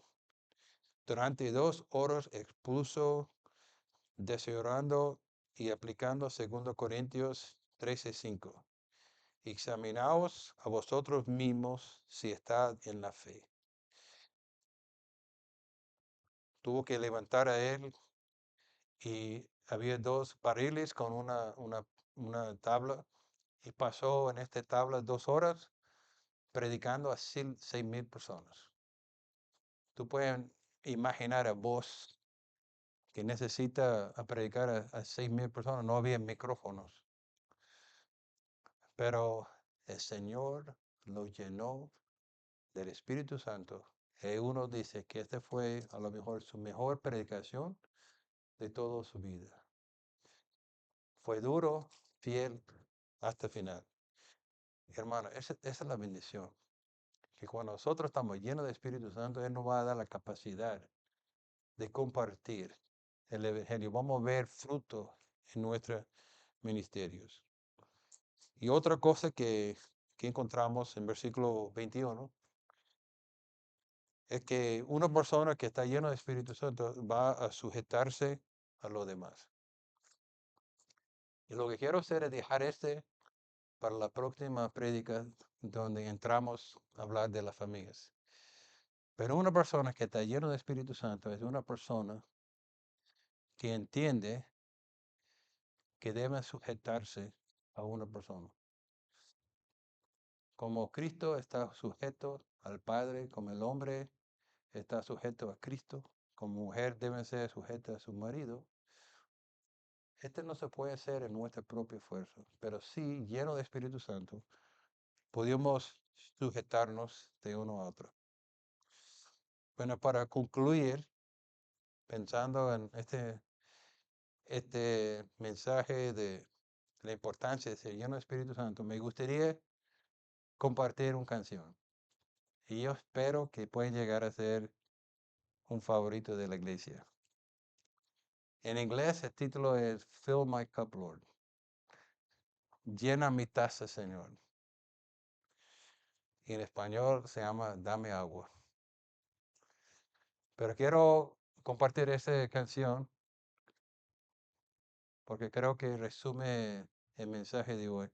Durante 2 horas expuso, deseando y aplicando 2 Corintios 13:5. Examinaos a vosotros mismos si estad en la fe. Tuvo que levantar a él y había 2 barriles con una tabla y pasó en esta tabla 2 horas predicando a 6,000 personas. Tú puedes imaginar a vos que necesita a predicar a 6,000 personas, no había micrófonos, pero el Señor lo llenó del Espíritu Santo. Y uno dice que este fue a lo mejor su mejor predicación de toda su vida. Fue duro, fiel hasta el final. Hermano, esa es la bendición. Que cuando nosotros estamos llenos de Espíritu Santo, Él nos va a dar la capacidad de compartir el Evangelio. Vamos a ver fruto en nuestros ministerios. Y otra cosa que encontramos en versículo 21 es que una persona que está llena de Espíritu Santo va a sujetarse a los demás. Y lo que quiero hacer es dejar para la próxima prédica donde entramos a hablar de las familias. Pero una persona que está llena de Espíritu Santo es una persona que entiende que debe sujetarse a una persona. Como Cristo está sujeto al Padre, como el hombre está sujeto a Cristo, como mujer debe ser sujeta a su marido. Este no se puede hacer en nuestra propia fuerza, pero sí, lleno de Espíritu Santo, podemos sujetarnos de uno a otro. Bueno, para concluir, pensando en este mensaje de la importancia de ser lleno de Espíritu Santo, me gustaría compartir una canción. Y yo espero que pueda llegar a ser un favorito de la iglesia. En inglés el título es Fill My Cup, Lord. Llena mi taza, Señor. Y en español se llama Dame agua. Pero quiero compartir esta canción porque creo que resume el mensaje de hoy.